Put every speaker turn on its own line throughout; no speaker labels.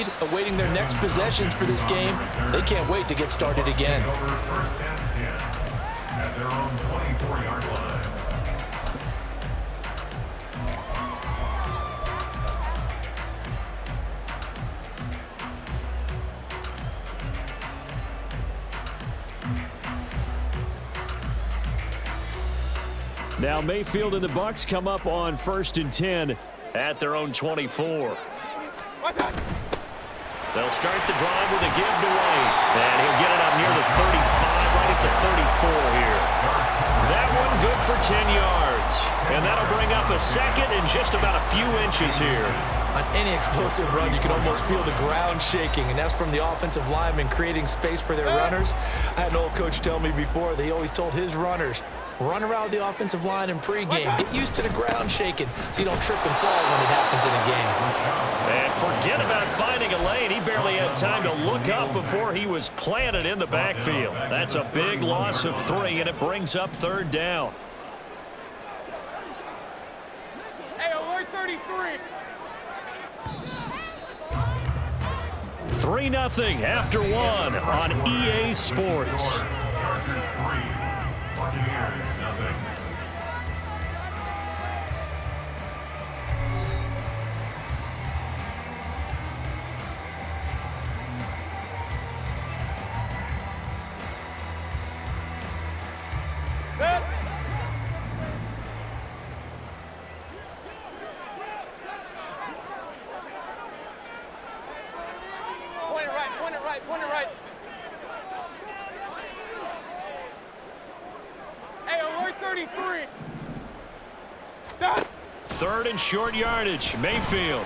lead, awaiting their next possessions for this game. They can't wait to get started again.
First down and 10 at their own 24-yard line.
Now Mayfield and the Bucs come up on 1st and 10 at their own 24. They'll start the drive with a give to White. And he'll get it up near the 35, right at the 34 here. That one good for 10 yards. And that'll bring up a second and just about a few inches here.
On any explosive run, you can almost feel the ground shaking, and that's from the offensive linemen creating space for their runners. I had an old coach tell me before, they always told his runners, run around the offensive line in pregame. Get used to the ground shaking so you don't trip and fall when it happens in a game.
And forget about finding a lane. He barely had time to look up before he was planted in the backfield. That's a big loss of 3, and it brings up 3rd down.
Hey, alert 33.
3-0 after 1 on EA Sports.
Chargers 3, Buccaneers 0.
Point it right. Hey, alert 33. Done.
3rd and short yardage. Mayfield.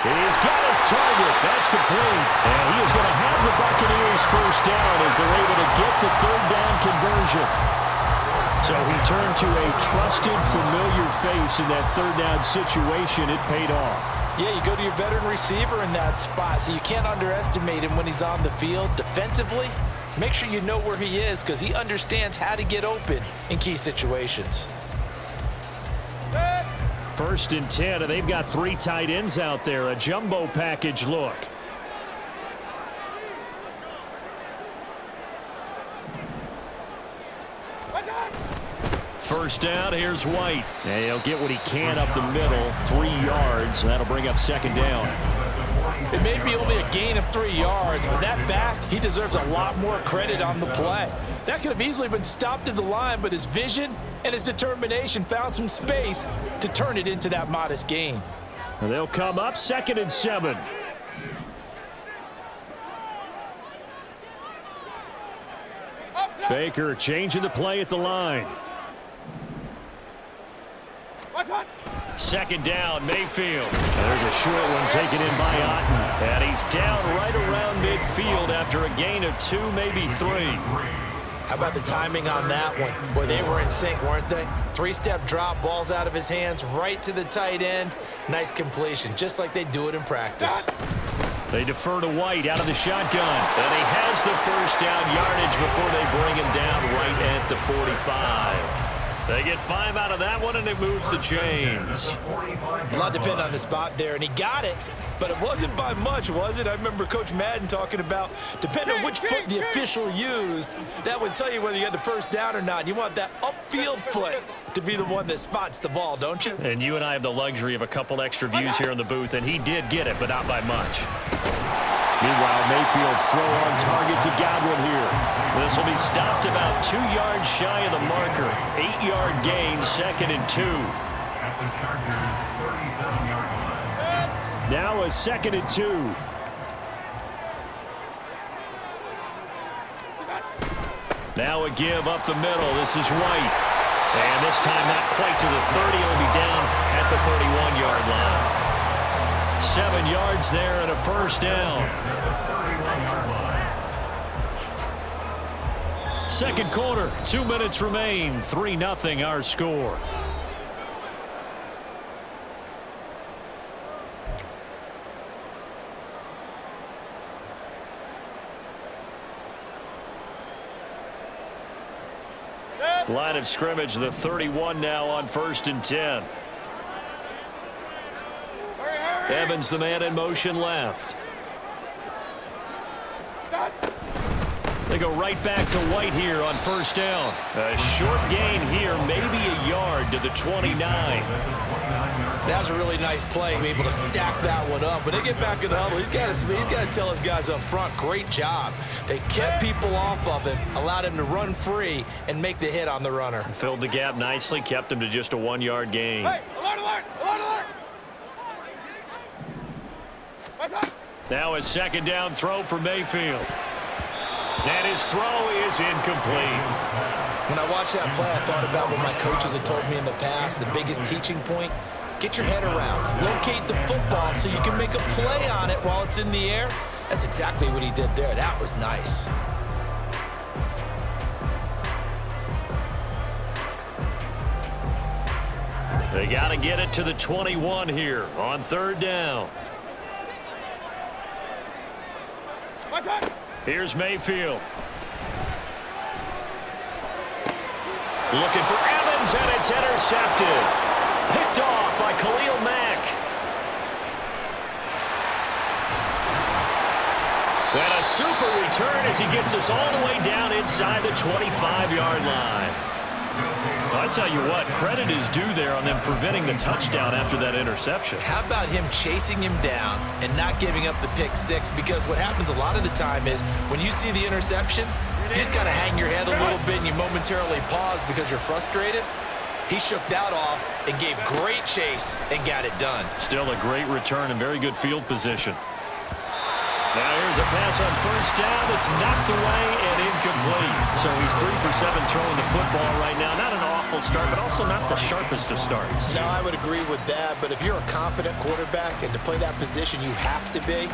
He's got his target. That's complete. And he is going to have the Buccaneers 1st down as they're able to get the 3rd down conversion. So he turned to a trusted, familiar face in that 3rd down situation. It paid off.
Yeah, you go to your veteran receiver in that spot, so you can't underestimate him when he's on the field. Defensively, make sure you know where he is because he understands how to get open in key situations.
1st and 10, and they've got 3 tight ends out there. A jumbo package look. First down, here's White. And he'll get what he can up the middle, 3 yards. That'll bring up 2nd down.
It may be only a gain of 3 yards, but that back, he deserves a lot more credit on the play. That could have easily been stopped at the line, but his vision and his determination found some space to turn it into that modest gain.
And they'll come up 2nd and 7. Baker changing the play at the line. 2nd down, Mayfield. And there's a short one taken in by Otten. And he's down right around midfield after a gain of 2, maybe 3.
How about the timing on that one? Boy, they were in sync, weren't they? 3-step drop, balls out of his hands, right to the tight end. Nice completion, just like they do it in practice.
They defer to White out of the shotgun. And he has the 1st down yardage before they bring him down right at the 45. They get 5 out of that one, and it moves the chains.
A lot depend on the spot there, and he got it, but it wasn't by much, was it? I remember Coach Madden talking about, depending on which foot the official used, that would tell you whether you had the 1st down or not. You want that upfield foot to be the one that spots the ball, don't you?
And you and I have the luxury of a couple extra views here in the booth, and he did get it, but not by much. Meanwhile, Mayfield's throw on target to Godwin here. This will be stopped about 2 yards shy of the marker. 8-yard gain, 2nd and 2.
At the Chargers 37-yard line.
Now a 2nd and 2. Now a give up the middle. This is White. And this time not quite to the 30. It'll be down at the 31-yard line. 7 yards there and a 1st down. 2nd quarter, 2 minutes remain. 3-0 our score. Line of scrimmage, the 31 now on 1st and 10.
Hurry, hurry.
Evans, the man in motion left. They go right back to White here on first down. A short gain here, maybe a yard to the 29.
That was a really nice play, able to stack that one up. When they get back in the huddle, he's got to tell his guys up front, great job. They kept people off of him, allowed him to run free and make the hit on the runner.
Filled the gap nicely, kept him to just a 1-yard gain.
Hey, alert, alert, alert, alert. What's up?
Now a second down throw for Mayfield. And his throw is incomplete.
When I watched that play, I thought about what my coaches had told me in the past. The biggest teaching point, get your head around. Locate the football so you can make a play on it while it's in the air. That's exactly what he did there. That was nice.
They got to get it to the 21 here on third down.
What's up?
Here's Mayfield. Looking for Evans, and it's intercepted. Picked off by Khalil Mack. And a super return as he gets us all the way down inside the 25-yard line. I tell you what, credit is due there on them preventing the touchdown after that interception.
How about him chasing him down and not giving up the pick six? Because what happens a lot of the time is when you see the interception, you just kind of hang your head a little bit and you momentarily pause because you're frustrated. He shook that off and gave great chase and got it done. Still a great return and very good field position. Now here's a pass on first down. It's knocked away and incomplete. So he's 3 for 7 throwing the football right now. Not an awful start, but also not the sharpest of starts.
No, I would agree with that. But if you're a confident quarterback and to play that position you have to be,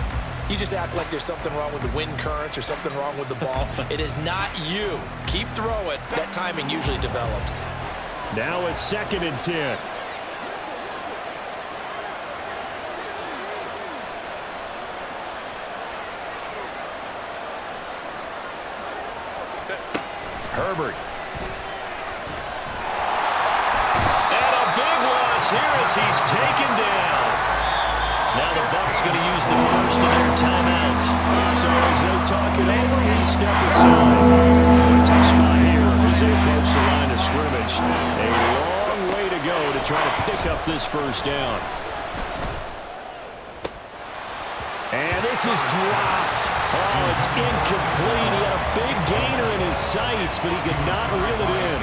you just act like there's something wrong with the wind currents or something wrong with the ball.
It is not you. Keep throwing. That timing usually develops.
Now a 2nd and 10. Herbert. And a big loss here as he's taken down. Now the Bucs going to use the first of their timeouts. So as they talk it over, we step aside. A tough spot here as they approach the line of scrimmage. A long way to go to try to pick up this first down. And this is dropped. Oh, it's incomplete. He had a big gainer in his sights, but he could not reel it in.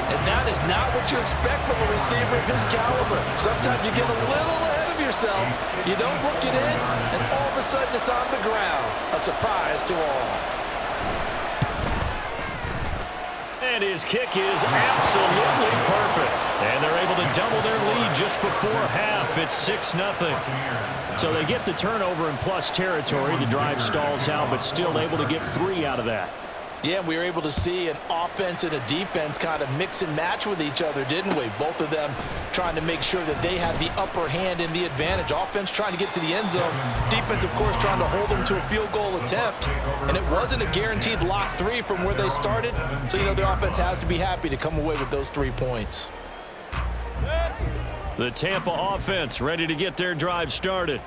And that is not what you expect from a receiver of his caliber. Sometimes you get a little ahead of yourself. You don't look it in, and all of a sudden it's on the ground. A surprise to all.
And his kick is absolutely perfect. And they're able to double their lead just before half. It's 6-0. So they get the turnover in plus territory. The drive stalls out, but still able to get 3 out of that.
Yeah, we were able to see an offense and a defense kind of mix and match with each other, didn't we? Both of them trying to make sure that they had the upper hand and the advantage. Offense trying to get to the end zone. Defense, of course, trying to hold them to a field goal attempt. And it wasn't a guaranteed lock 3 from where they started. So, you know, the offense has to be happy to come away with those 3 points.
The Tampa offense ready to get their drive started.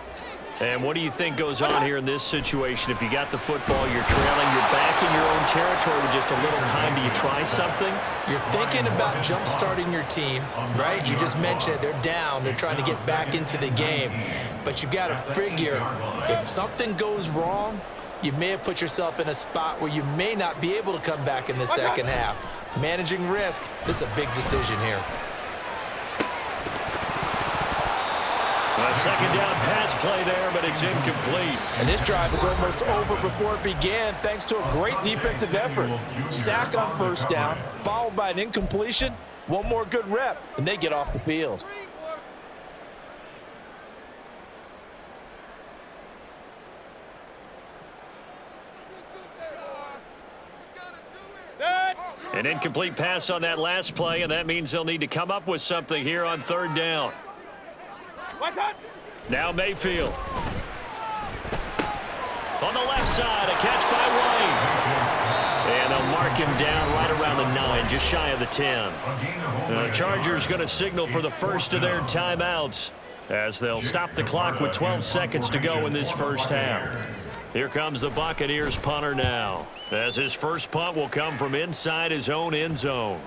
And what do you think goes on here in this situation? If you got the football, you're trailing, you're back in your own territory with just a little time. Do you try something?
You're thinking about jump-starting your team, right? You just mentioned it. They're down. They're trying to get back into the game. But you got to figure, if something goes wrong, you may have put yourself in a spot where you may not be able to come back in the second half. Managing risk, this is a big decision here.
A second down pass play there, but it's incomplete.
And this drive was almost over before it began thanks to a great defensive effort. Sack on first down, followed by an incompletion. One more good rep, and they get off the field.
An incomplete pass on that last play, and that means they'll need to come up with something here on third down. Now Mayfield. On the left side, a catch by White. And they'll mark him down right around the 9, just shy of the 10. The Chargers going to signal for the first of their timeouts. as they'll stop the clock with 12 seconds to go in this first half. Here comes the Buccaneers punter now, as his first punt will come from inside his own end zone.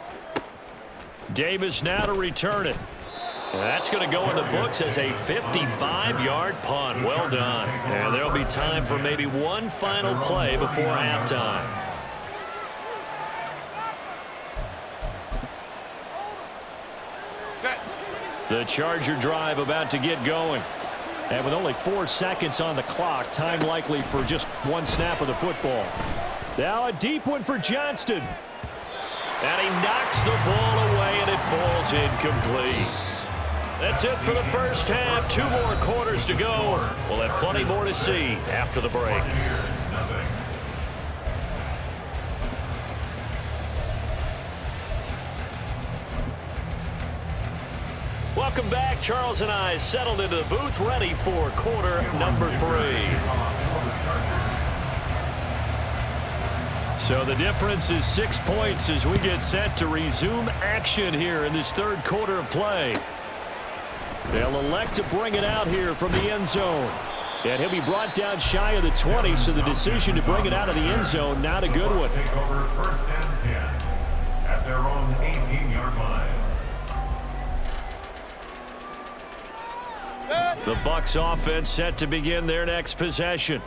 Davis now to return it. And that's going to go in the books as a 55-yard punt. Well done. And there'll be time for maybe one final play before halftime. The Charger drive about to get going. And with only 4 seconds on the clock, time likely for just one snap of the football. Now a deep one for Johnston. And he knocks the ball away, and it falls incomplete. That's it for the first half. 2 more quarters to go. We'll have plenty more to see after the break. Welcome back. Charles and I settled into the booth, ready for quarter number 3. So the difference is 6 points as we get set to resume action here in this third quarter of play. They'll elect to bring it out here from the end zone. And he'll be brought down shy of the 20, so the decision to bring it out of the end zone, not a good one.
Take over first and 10 at their own 18-yard line.
The Bucs offense set to begin their next possession.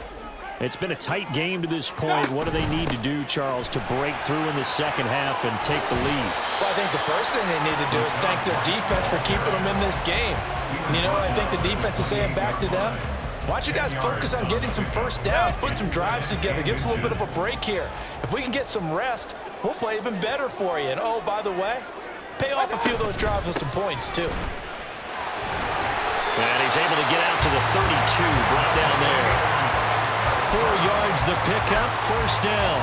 It's been a tight game to this point. What do they need to do, Charles, to break through in the second half and take the lead?
Well, I think the first thing they need to do is thank their defense for keeping them in this game. And you know, I think the defense is saying back to them, why don't you guys focus on getting some first downs, put some drives together, give us a little bit of a break here. If we can get some rest, we'll play even better for you. And, oh, by the way, pay off a few of those drives with some points, too.
And he's able to get out to the 32, brought down there. 4 yards the pickup, first down.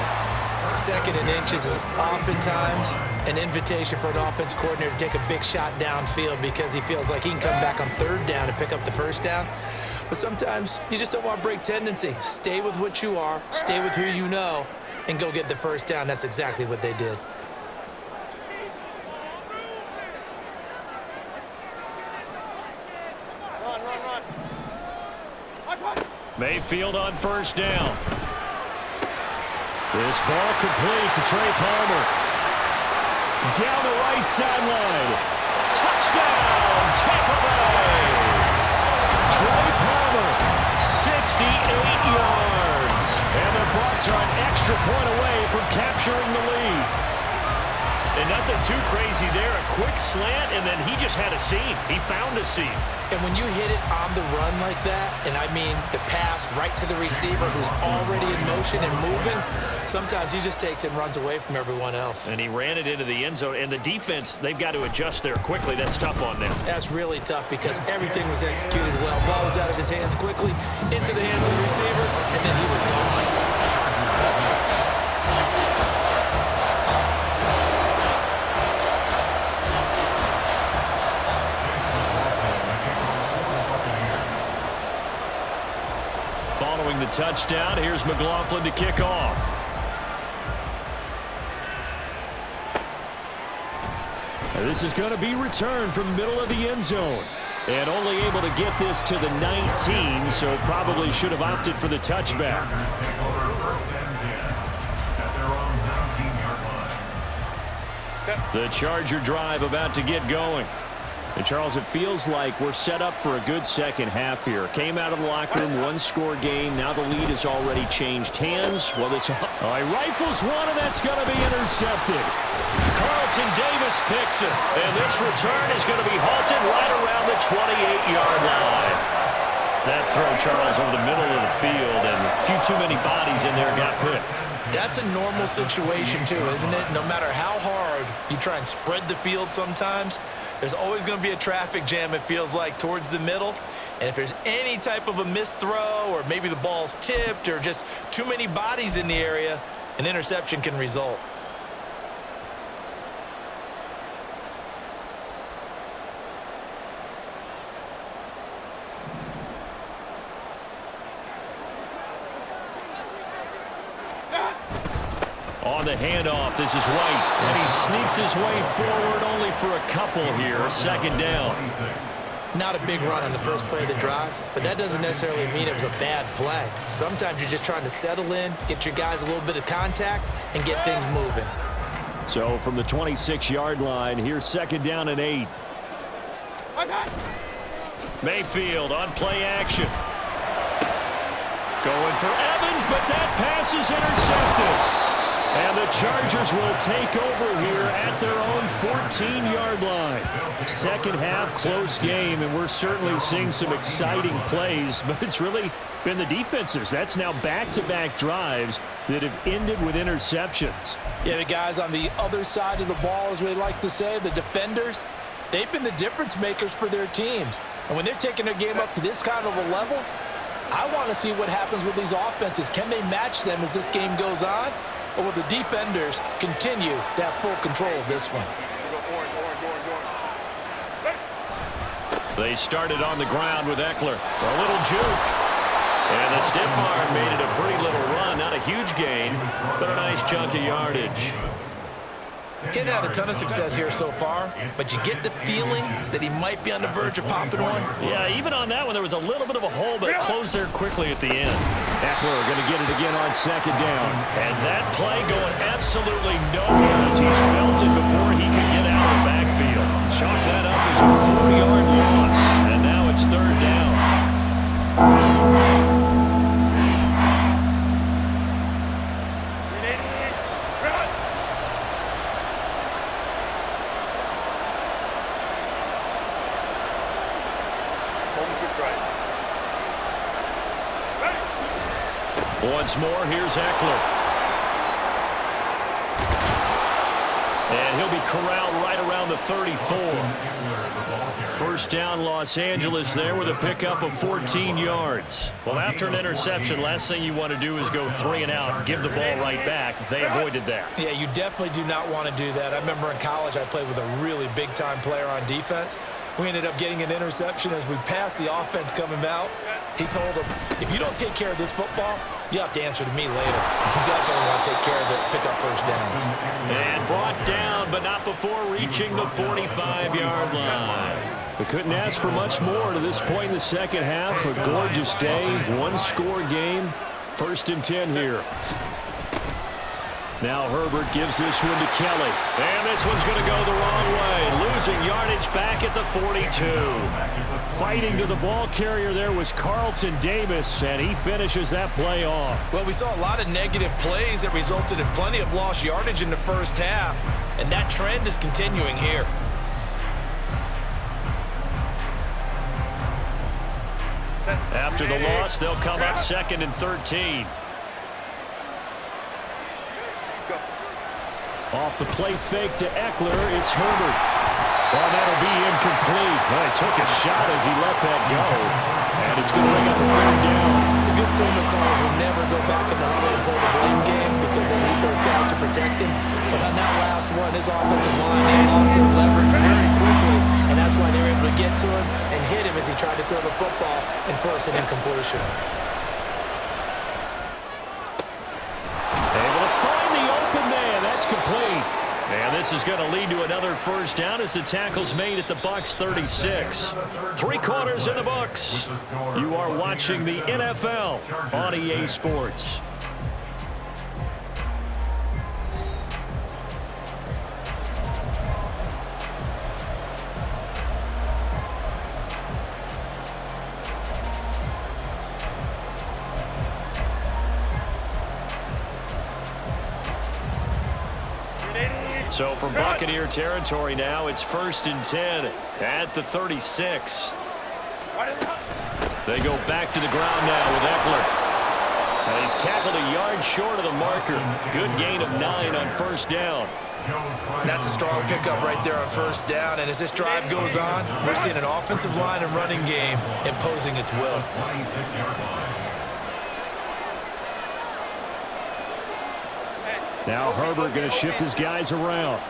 2nd and inches is oftentimes an invitation for an offense coordinator to take a big shot downfield because he feels like he can come back on 3rd down and pick up the first down. But sometimes you just don't want to break tendency. Stay with what you are, stay with who you know, and go get the first down. That's exactly what they did.
Mayfield on first down. This ball complete to Trey Palmer. Down the right sideline. Touchdown, Tampa Bay. Trey Palmer, 68 yards. And the Bucs are an extra point away from capturing the lead. And nothing too crazy there. A quick slant, and then he just had a seam. He found a seam.
And when you hit it on the run like that, and I mean the pass right to the receiver who's already in motion and moving, sometimes he just takes it and runs away from everyone else.
And he ran it into the end zone. And the defense, they've got to adjust there quickly. That's tough on them.
That's really tough because everything was executed well. Ball was out of his hands quickly, into the hands of the receiver, and then he was gone.
Following the touchdown, here's McLaughlin to kick off. This is going to be returned from the middle of the end zone. And only able to get this to the 19, so probably should have opted for the touchback.
Take over first and 10 at their own 19-yard line.
The Charger drive about to get going. And, Charles, it feels like we're set up for a good second half here. Came out of the locker room, 1-score game. Now the lead has already changed hands. Well, this rifles one, and that's going to be intercepted. Carlton Davis picks it. And this return is going to be halted right around the 28-yard line. That throw, Charles, over the middle of the field, and a few too many bodies in there got picked.
That's a normal situation, too, isn't it? No matter how hard you try and spread the field sometimes, there's always going to be a traffic jam, it feels like, towards the middle. And if there's any type of a missed throw or maybe the ball's tipped or just too many bodies in the area, an interception can result.
On the handoff, this is White, and he sneaks his way forward only for a couple here. Second down.
not a big run on the first play of the drive, but that doesn't necessarily mean it was a bad play. Sometimes you're just trying to settle in, get your guys a little bit of contact, and get things moving.
So from the 26-yard line, here's 2nd down and 8. Mayfield on play action. Going for Evans, but that pass is intercepted. And the Chargers will take over here at their own 14-yard line. Second half, close game, and we're certainly seeing some exciting plays, but it's really been the defenses. That's now back-to-back drives that have ended with interceptions.
Yeah, the guys on the other side of the ball, as we like to say, the defenders, they've been the difference makers for their teams. And when they're taking their game up to this kind of a level, I want to see what happens with these offenses. Can they match them as this game goes on? Or will the defenders continue to have full control of this one?
They started on the ground with Eckler. A little juke. And the stiff arm made it a pretty little run. Not a huge gain, but a nice chunk of yardage.
Getting had a ton of success here so far, but you get the feeling that he might be on the verge of popping one.
Yeah, even on that one, there was a little bit of a hole, but closed there quickly at the end. Eckler going to get it again on 2nd down. And that play going absolutely nowhere as he's belted before he could get out of the backfield. Chalk that up as a 4-yard loss, and now it's 3rd down. Once more, here's Eckler. And he'll be corralled right around the 34. 1st down, Los Angeles there with a pickup of 14 yards. Well, after an interception, last thing you want to do is go 3 and out and give the ball right back. They avoided that.
Yeah, you definitely do not want to do that. I remember in college I played with a really big-time player on defense. We ended up getting an interception as we passed the offense coming out. He told him, if you don't take care of this football, you have to answer to me later. You definitely want to take care of it, pick up first downs.
And brought down, but not before reaching the 45-yard line. We couldn't ask for much more to this point in the second half. A gorgeous day, one-score game. 1st and 10 here. Now Herbert gives this one to Kelly. And this one's going to go the wrong way. Losing yardage back at the 42. Fighting to the ball carrier there was Carlton Davis, and he finishes that play off.
Well, we saw a lot of negative plays that resulted in plenty of lost yardage in the first half, and that trend is continuing here.
After the loss, they'll come up 2nd and 13. Off the play fake to Eckler, it's Herbert. Well, that'll be incomplete. Well, he took a shot as he let that go, and it's going to bring up a 3rd down.
The good signal callers will never go back in the huddle and play the blame game because they need those guys to protect him. But on that last one, his offensive line, they lost their leverage very quickly, and that's why they were able to get to him and hit him as he tried to throw the football and force an incompletion.
Able to find the open man. That's complete. And this is going to lead to another 1st down as the tackle's made at the Bucs 36. 3 quarters in the books. You are watching the NFL on EA Sports. So from Buccaneer territory now, it's 1st and 10 at the 36. They go back to the ground now with Eckler. And he's tackled a yard short of the marker. Good gain of 9 on 1st down.
That's a strong pickup right there on 1st down. And as this drive goes on, we're seeing an offensive line and running game imposing its will.
Now Herbert going to shift his guys around.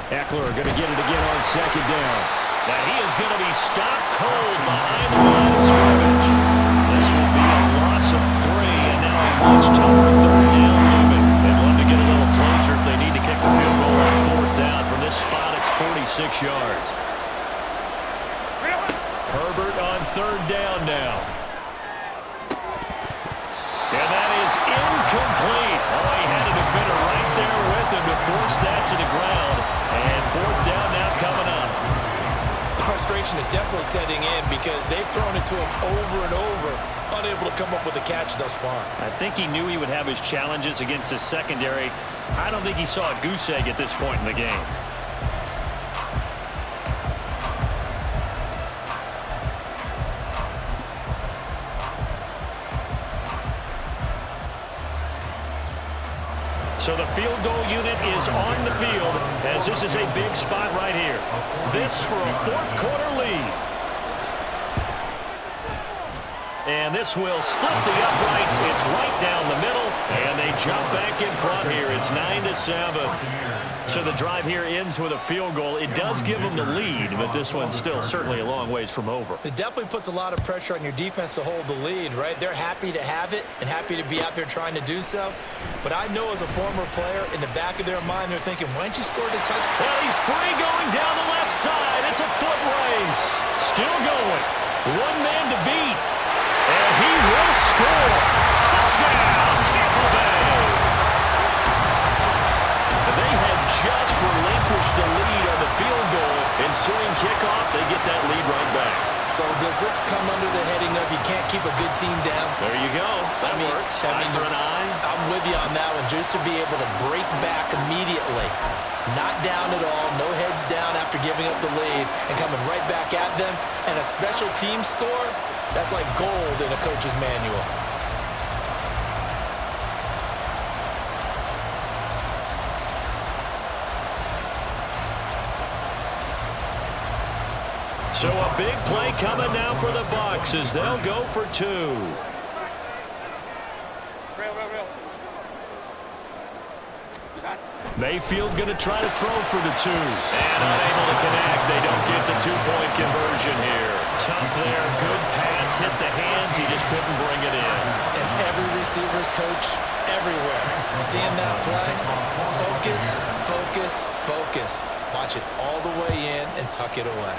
Eckler going to get it again on 2nd down. Now he is going to be stopped cold behind the line of scrimmage. This will be a loss of 3, and now a much tougher 3rd down looming. They'd love to get a little closer if they need to kick the field goal out 6 yards. Herbert on 3rd down now. And that is incomplete. Oh, he had a defender right there with him to force that to the ground. And 4th down now coming up.
The frustration is definitely setting in because they've thrown it to him over and over, unable to come up with a catch thus far.
I think he knew he would have his challenges against his secondary. I don't think he saw a goose egg at this point in the game. So the field goal unit is on the field as this is a big spot right here. This for a 4th quarter lead. And this will split the uprights. It's right down the middle, and they jump back in front here. It's 9-7. So the drive here ends with a field goal. It does give them the lead, but this one's still certainly a long ways from over.
It definitely puts a lot of pressure on your defense to hold the lead, right? They're happy to have it and happy to be out there trying to do so. But I know as a former player, in the back of their mind, they're thinking, why don't you score the touchdown?
Well, he's free going down the left side. It's a foot race. Still going. One man to beat. And he will score. Touchdown, Tampa Bay. They had just relinquished the lead on the field goal. Ensuing kickoff, they get that lead right back.
So does this come under the heading of you can't keep a good team down?
There you go. That works. Eye for an eye.
I'm with you on that one. Just to be able to break back immediately. Not down at all. No heads down after giving up the lead and coming right back at them. And a special team score, that's like gold in a coach's manual.
So a big play coming now for the Bucs as they'll go for 2. Mayfield going to try to throw for the 2. And unable to connect. They don't get the 2-point conversion here. Tough there. Good pass. Hit the hands. He just couldn't bring it in.
And every receiver's coach everywhere. Seeing that play, focus, focus, focus. Watch it all the way in and tuck it away.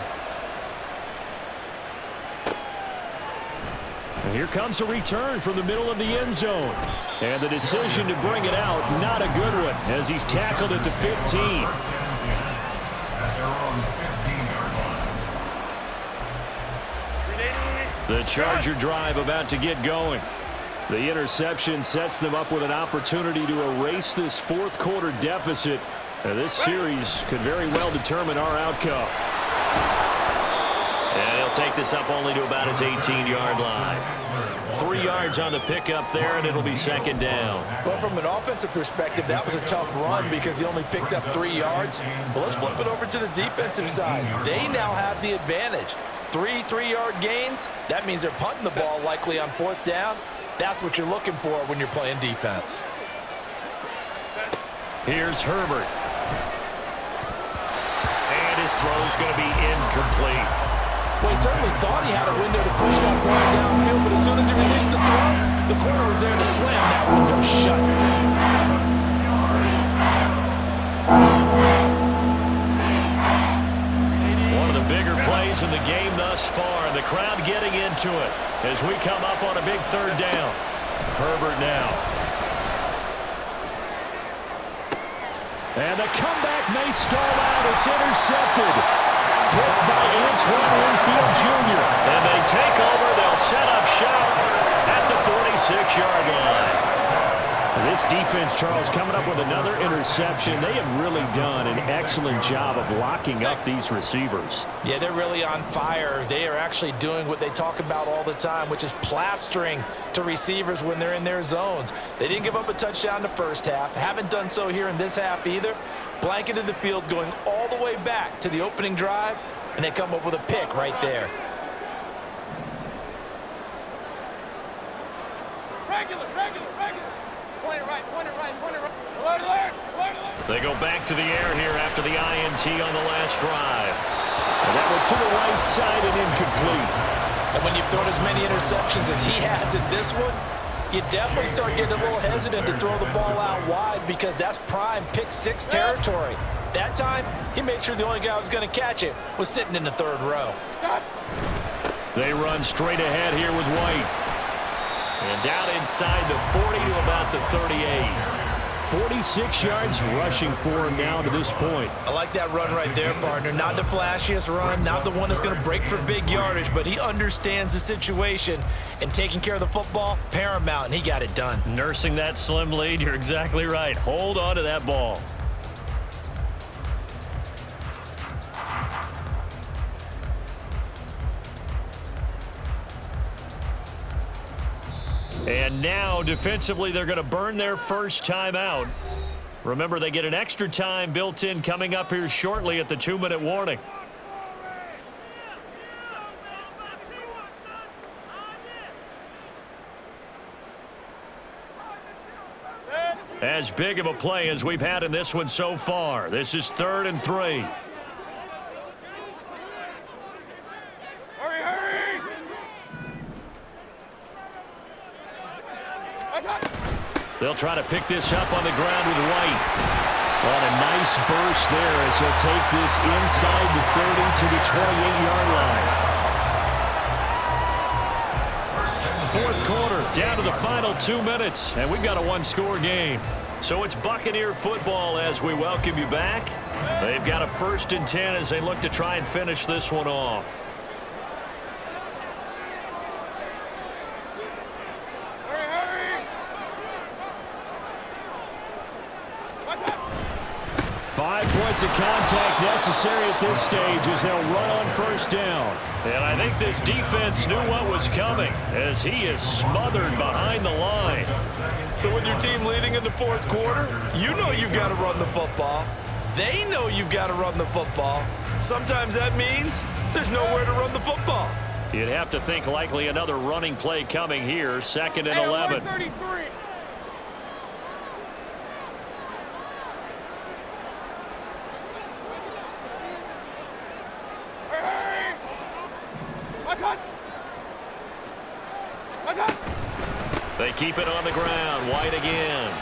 And here comes a return from the middle of the end zone. And the decision to bring it out, not a good one, as he's tackled at the 15.
At their own 15-yard line.
The Charger drive about to get going. The interception sets them up with an opportunity to erase this 4th quarter deficit. And this series could very well determine our outcome. And he'll take this up only to about his 18-yard line. 3 yards on the pickup there, and it'll be 2nd down.
Well, from an offensive perspective, that was a tough run because he only picked up 3 yards. Well, let's flip it over to the defensive side. They now have the advantage. 3 3-yard gains. That means they're punting the ball likely on 4th down. That's what you're looking for when you're playing defense.
Here's Herbert. And his throw's going to be incomplete.
Well, he certainly thought he had a window to push that ball downfield, but as soon as he released the throw, the corner was there to slam that window shut.
One of the bigger plays in the game thus far, and the crowd getting into it as we come up on a big 3rd down. Herbert now. And the comeback may stall out. It's intercepted. Picked by Antoine Winfield Jr. And they take over. They'll set up shop at the 46-yard line. This defense, Charles, coming up with another interception. They have really done an excellent job of locking up these receivers.
Yeah, they're really on fire. They are actually doing what they talk about all the time, which is plastering to receivers when they're in their zones. They didn't give up a touchdown in the first half. Haven't done so here in this half either. Blanketed the field going all the way back to the opening drive, and they come up with a pick right there.
Regular. Point it right. Alert.
They go back to the air here after the INT on the last drive. And that one to the right side and incomplete.
And when you've thrown as many interceptions as he has in this one, you definitely start getting a little hesitant to throw the ball out wide because that's prime pick 6 territory.
That time, he made sure the only guy who was going to catch it was sitting in the third row.
They run straight ahead here with White. And down inside the 40 to about the 38. 46 yards rushing for him now to this point.
I like that run right there, partner. Not the flashiest run, not the one that's going to break for big yardage, but he understands the situation, and taking care of the football, paramount, and he got it done.
Nursing that slim lead, you're exactly right. Hold on to that ball. And now, defensively, they're going to burn their first timeout. Remember, they get an extra time built in coming up here shortly at the 2-minute warning. As big of a play as we've had in this one so far. This is 3rd and 3. They'll try to pick this up on the ground with White. On a nice burst there as he'll take this inside the 30 to the 28-yard line. Fourth quarter, down to the final 2 minutes, and we've got a one-score game. So it's Buccaneer football as we welcome you back. They've got a 1st and 10 as they look to try and finish this one off. 5 points of contact necessary at this stage as they'll run on 1st down. And I think this defense knew what was coming as he is smothered behind the line.
So with your team leading in the 4th quarter, you know you've got to run the football. They know you've got to run the football. Sometimes that means there's nowhere to run the football.
You'd have to think likely another running play coming here, 2nd and 11. They keep it on the ground. White again.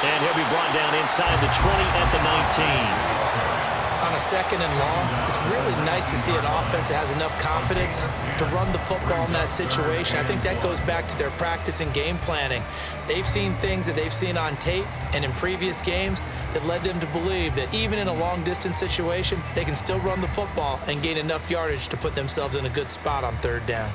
And he'll be brought down inside the 20 at the 19.
On a 2nd and long, it's really nice to see an offense that has enough confidence to run the football in that situation. I think that goes back to their practice and game planning. They've seen things that they've seen on tape and in previous games that led them to believe that even in a long-distance situation, they can still run the football and gain enough yardage to put themselves in a good spot on 3rd down.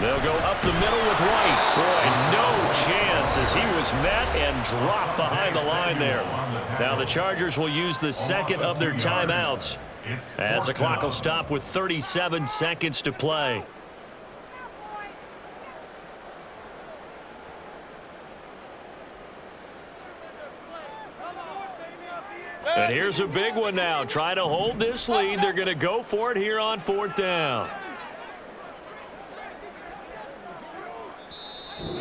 They'll go up the middle with White. Boy, no chance as he was met and dropped behind the line there. Now the Chargers will use the 2nd of their timeouts as the clock will stop with 37 seconds to play. And here's a big one now. Trying to hold this lead. They're going to go for it here on 4th down.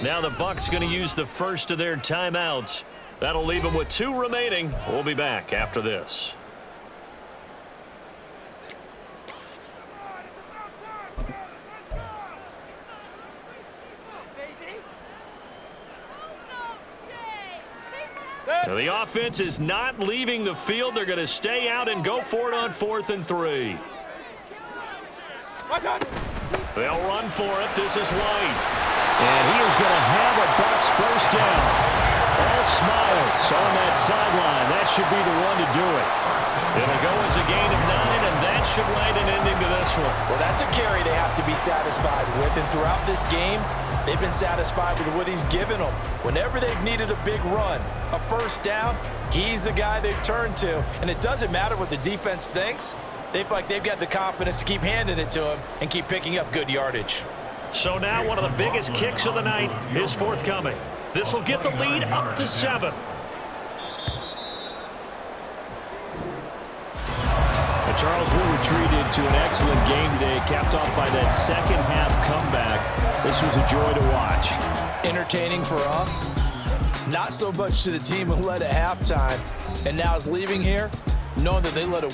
Now the Bucs going to use the 1st of their timeouts. That'll leave them with 2 remaining. We'll be back after this. Now the offense is not leaving the field. They're going to stay out and go for it on 4th and 3. They'll run for it. This is White. And he is going to have a Bucs 1st down. All smiles on that sideline. That should be the one to do it. It'll go as a gain of 9, and that should write an ending to this one.
Well, that's a carry they have to be satisfied with. And throughout this game, they've been satisfied with what he's given them. Whenever they've needed a big run, a 1st down, he's the guy they've turned to. And it doesn't matter what the defense thinks. They feel like they've got the confidence to keep handing it to him and keep picking up good yardage.
So now one of the biggest kicks of the night is forthcoming. This will get the lead up to 7. And Charles, we retreated to an excellent game today, capped off by that 2nd half comeback. This was a joy to watch.
Entertaining for us, Not so much to the team who led at halftime and now is leaving here, knowing that they let it